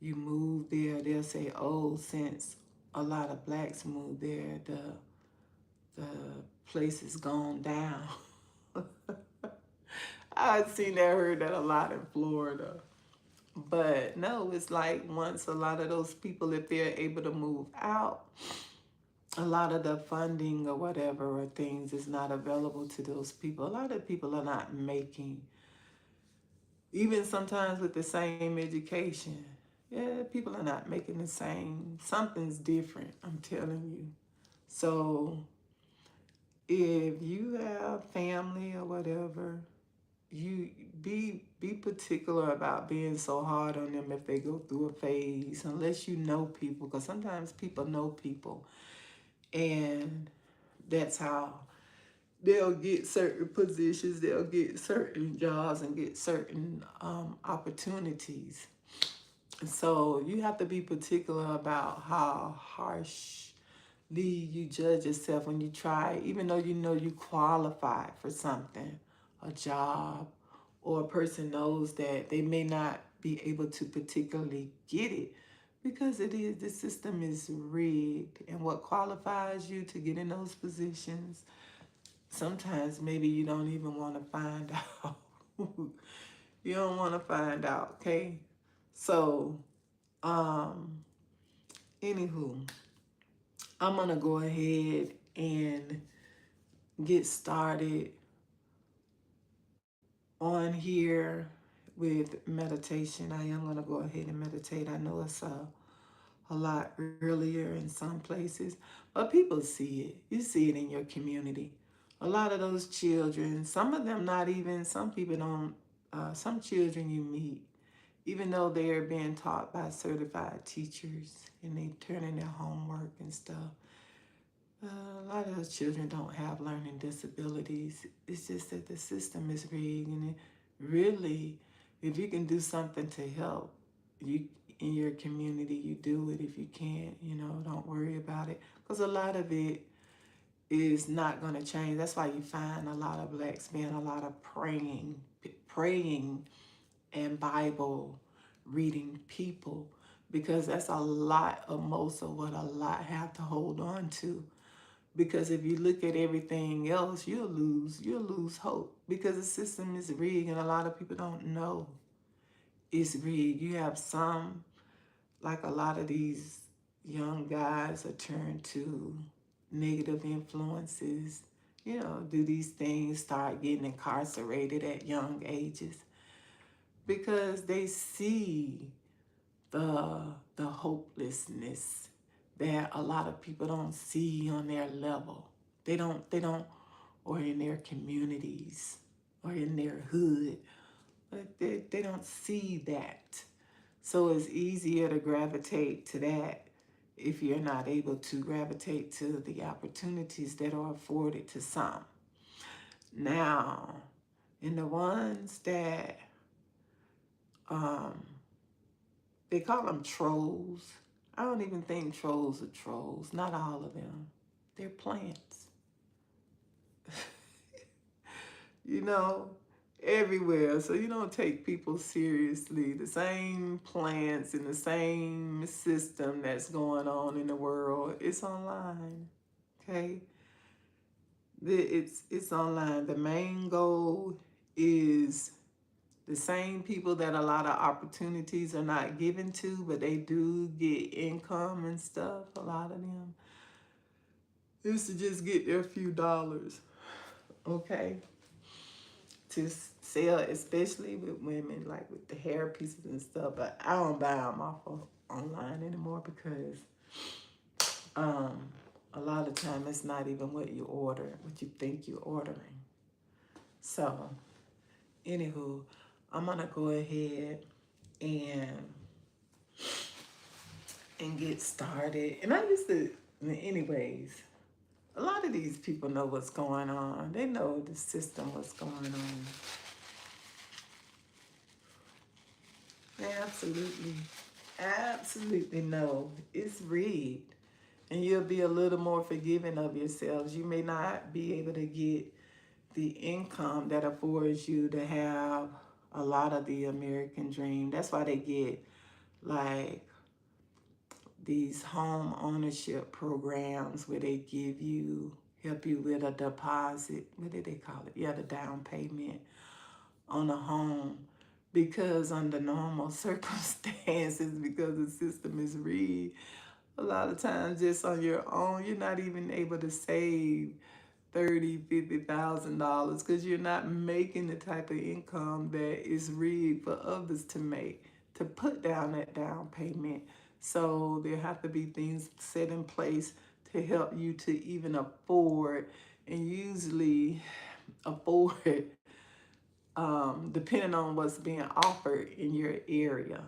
you move there, they'll say, oh, since a lot of blacks moved there, the place has gone down. I've seen that, heard that a lot in Florida. But no, it's like once a lot of those people, if they're able to move out, a lot of the funding or whatever or things is not available to those people. A lot of people are not making, even sometimes with the same education. Yeah, people are not making the same. Something's different, I'm telling you. So if you have family or whatever, you be particular about being so hard on them if they go through a phase, unless you know people, because sometimes people know people, and that's how they'll get certain positions, they'll get certain jobs, and get certain opportunities. So you have to be particular about how harshly you judge yourself when you try, even though you know you qualify for something, a job, or a person knows that they may not be able to particularly get it because the system is rigged, and what qualifies you to get in those positions, sometimes maybe you don't even want to find out. You don't want to find out, okay? So, anywho, I'm gonna go ahead and get started on here with meditation. I am gonna go ahead and meditate. I know it's a lot earlier in some places, but people see it. You see it in your community. A lot of those children, some of them not even, some people don't, some children you meet, even though they're being taught by certified teachers and they turn in their homework and stuff, a lot of those children don't have learning disabilities. It's just that the system is rigged, and it really, if you can do something to help you in your community, you do it. If you can't, don't worry about it, because a lot of it is not going to change. That's why you find a lot of blacks being a lot of praying and Bible reading people, because that's a lot of most of what a lot have to hold on to. Because if you look at everything else, you'll lose hope, because the system is rigged, and a lot of people don't know it's rigged. You have some, like a lot of these young guys are turned to negative influences, do these things, start getting incarcerated at young ages because they see the hopelessness that a lot of people don't see on their level. They don't, or in their communities, or in their hood. But they don't see that. So it's easier to gravitate to that if you're not able to gravitate to the opportunities that are afforded to some. Now, in the ones that, they call them trolls. I don't even think trolls are trolls. Not all of them. They're plants. you know, everywhere. So you don't take people seriously. The same plants and the same system that's going on in the world, it's online. Okay? It's online. The main goal is the same people that a lot of opportunities are not given to, but they do get income and stuff, a lot of them, is to just get their few dollars, okay? To sell, especially with women, like with the hair pieces and stuff. But I don't buy them off of online anymore because A lot of time it's not even what you order, what you think you're ordering. So, anywho, I'm gonna go ahead and get started. And I used to, anyways, a lot of these people know what's going on. They know the system, what's going on. They absolutely know it's rigged. And you'll be a little more forgiving of yourselves. You may not be able to get the income that affords you to have a lot of the American dream. That's why they get like these home ownership programs where they help you with a deposit. What do they call it? Yeah, the down payment on a home. Because under normal circumstances, because the system is rigged, a lot of times just on your own, you're not even able to save $30,000, $50,000 because you're not making the type of income that is rigged for others to make, to put down that down payment. So there have to be things set in place to help you to even afford, and usually afford depending on what's being offered in your area.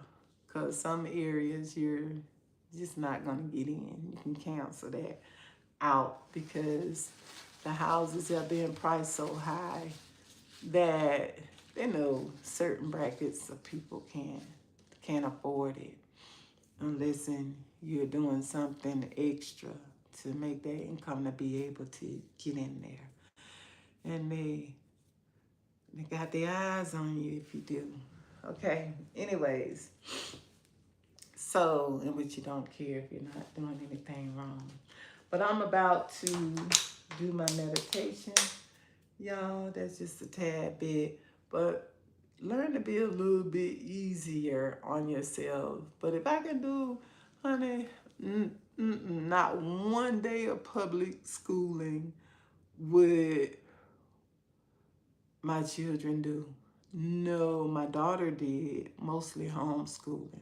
Because some areas you're just not going to get in. You can cancel that out because the houses are being priced so high that they know certain brackets of people can't afford it unless you're doing something extra to make that income to be able to get in there. And they got their eyes on you if you do. Okay. Anyways, so in which you don't care if you're not doing anything wrong. But I'm about to do my meditation. Y'all, that's just a tad bit. But learn to be a little bit easier on yourself. But if I can do, honey, not one day of public schooling would my children do. No, my daughter did, mostly homeschooling.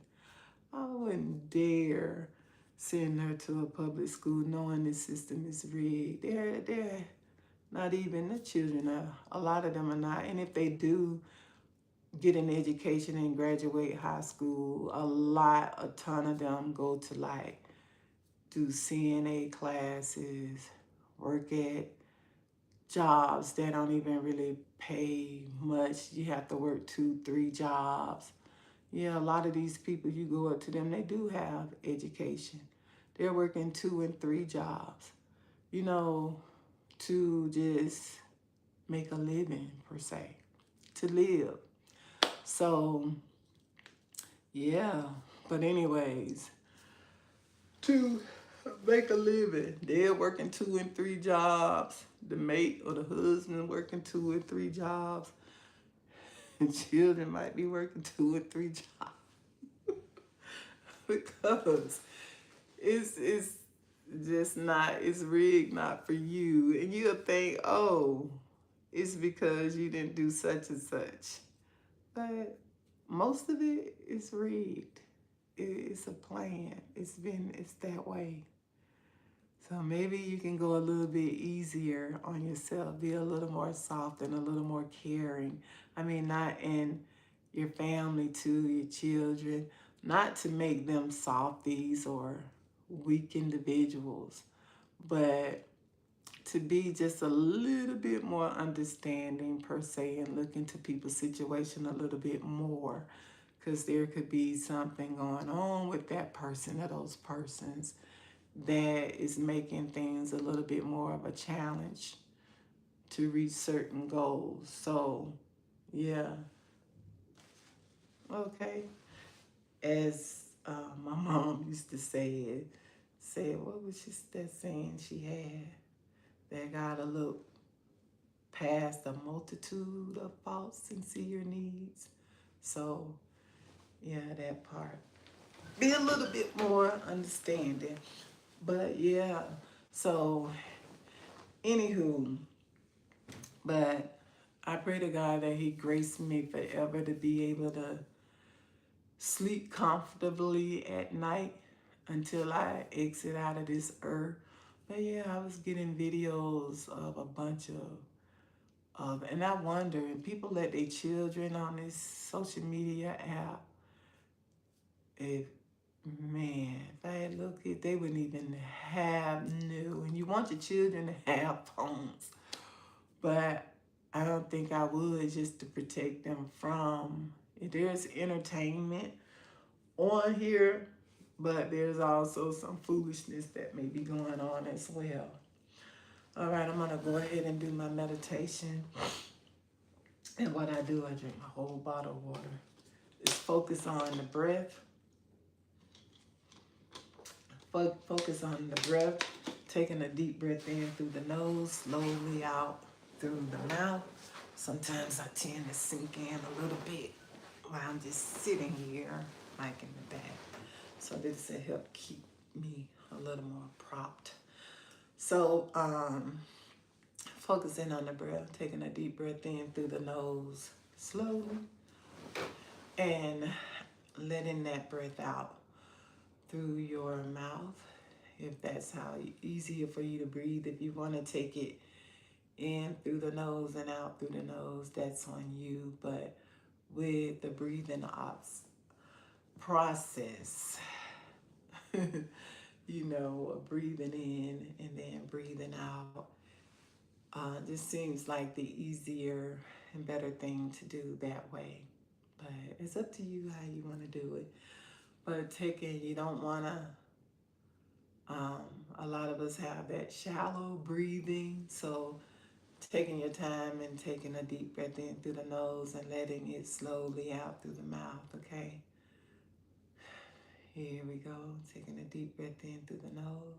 I wouldn't dare send her to a public school knowing the system is rigged. They're not even the children are. A lot of them are not. And if they do get an education and graduate high school, a ton of them go to like do CNA classes, work at jobs that don't even really pay much. You have to work 2, 3 jobs. Yeah, a lot of these people, you go up to them, they do have education. They're working 2 and 3 jobs, you know, to just make a living, per se, to live. So, yeah. But anyways, to make a living, they're working 2 and 3 jobs. The mate or the husband working 2 and 3 jobs. And children might be working 2 and 3 jobs. Because it's just not, it's rigged not for you. And you'll think, oh, it's because you didn't do such and such. But most of it is rigged. It's a plan. It's that way. So maybe you can go a little bit easier on yourself, be a little more soft and a little more caring. I mean, not in your family too, your children, not to make them softies or weak individuals, but to be just a little bit more understanding per se and look into people's situation a little bit more, because there could be something going on with that person or those persons that is making things a little bit more of a challenge to reach certain goals. So, yeah. Okay. As my mom used to say, what was that saying she had? That gotta look past a multitude of faults and see your needs. So, yeah, that part. Be a little bit more understanding. But yeah, so anywho, but I pray to God that He grace me forever to be able to sleep comfortably at night. until I exit out of this earth. But yeah, I was getting videos of a bunch and I wonder, and people let their children on this social media app, if, man, if I had little kids, they wouldn't even have new. And you want your children to have phones, but I don't think I would, just to protect them from, if there's entertainment on here, but there's also some foolishness that may be going on as well. All right, I'm gonna go ahead and do my meditation. And what I do, I drink a whole bottle of water. Just focus on the breath. Focus on the breath. Taking a deep breath in through the nose, slowly out through the mouth. Sometimes I tend to sink in a little bit while I'm just sitting here, like in the back. So this will help keep me a little more propped. So focusing on the breath, taking a deep breath in through the nose, slowly, and letting that breath out through your mouth. If that's how easier for you to breathe, if you want to take it in through the nose and out through the nose, that's on you. But with the breathing ops process, you know, breathing in and then breathing out, just seems like the easier and better thing to do that way. But it's up to you how you want to do it. But you don't want to, a lot of us have that shallow breathing. So taking your time and taking a deep breath in through the nose and letting it slowly out through the mouth, okay? Here we go. Taking a deep breath in through the nose.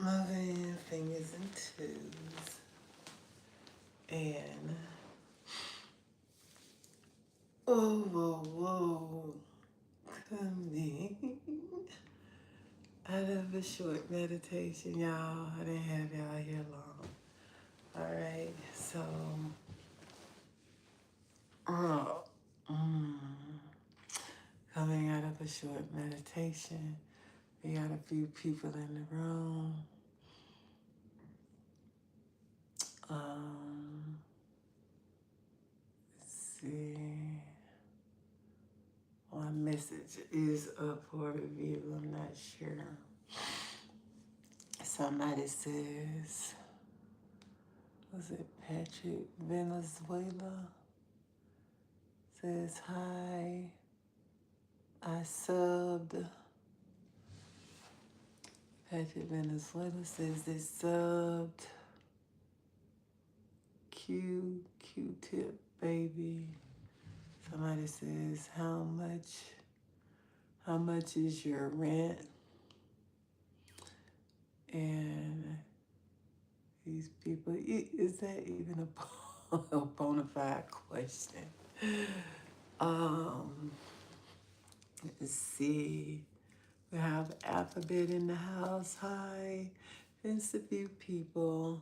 moving fingers and toes, and whoa, coming out of a short meditation, y'all. I didn't have y'all here long. All right, so, coming out of a short meditation, we got a few people in the room. Let's see. One message is up for review. I'm not sure. Somebody says, was it Patrick Venezuela? Says, hi, I subbed. Patrick Venezuela says they subbed. Q-tip, baby. Somebody says, how much is your rent? And these people, is that even a bona fide question? Let's see. We have Alphabet in the house. Hi. It's a few people.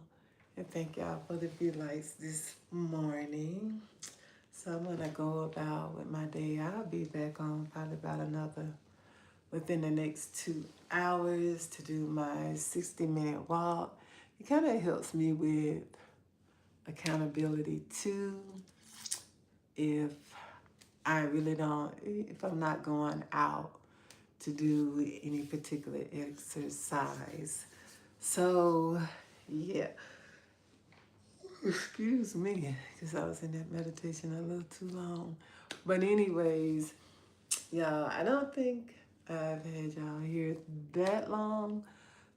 And thank y'all for the few lights this morning. So I'm going to go about with my day. I'll be back on probably about within the next 2 hours to do my 60-minute walk. It kind of helps me with accountability too. If I'm not going out to do any particular exercise. So, yeah. Excuse me, because I was in that meditation a little too long. But anyways, y'all, I don't think I've had y'all here that long.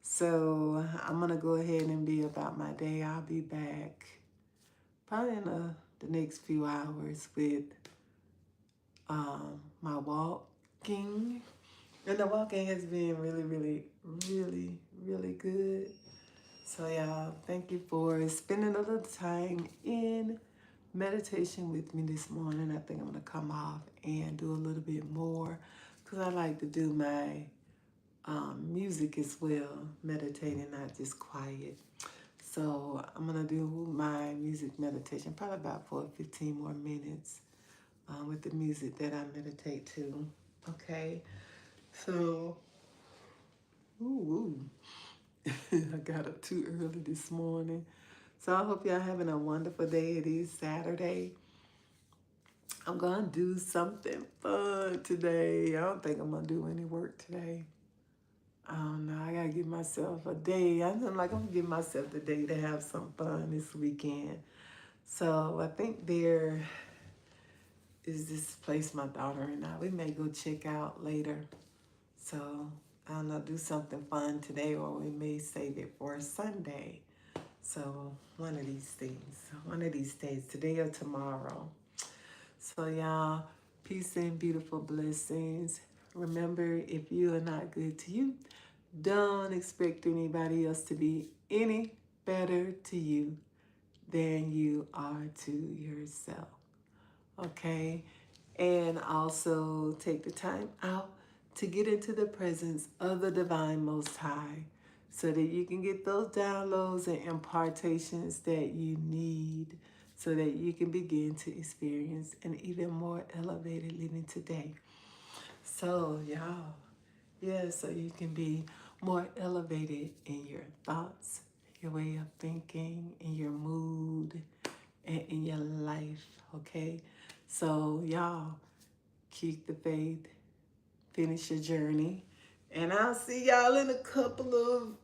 So I'm going to go ahead and be about my day. I'll be back probably in the next few hours with my walking. And the walking has been really, really, really, really good. So y'all, thank you for spending a little time in meditation with me this morning. I think I'm going to come off and do a little bit more because I like to do my music as well, meditating, not just quiet. So I'm going to do my music meditation, probably about for 15 more minutes with the music that I meditate to. Okay, so, I got up too early this morning. So I hope y'all having a wonderful day. It is Saturday. I'm going to do something fun today. I don't think I'm going to do any work today. I don't know. I got to give myself a day. I'm going to give myself the day to have some fun this weekend. So I think there is this place my daughter and we may go check out later. So I don't know, do something fun today, or we may save it for Sunday. So one of these days, today or tomorrow. So y'all, peace and beautiful blessings. Remember, if you are not good to you, don't expect anybody else to be any better to you than you are to yourself. Okay? And also take the time out to get into the presence of the Divine Most High so that you can get those downloads and impartations that you need so that you can begin to experience an even more elevated living today. So, y'all, so you can be more elevated in your thoughts, your way of thinking, in your mood, and in your life, okay? So, y'all, keep the faith, finish your journey, and I'll see y'all in a couple of,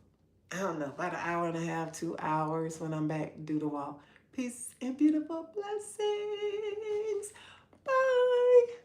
about an hour and a half, 2 hours when I'm back to do the walk. Peace and beautiful blessings. Bye.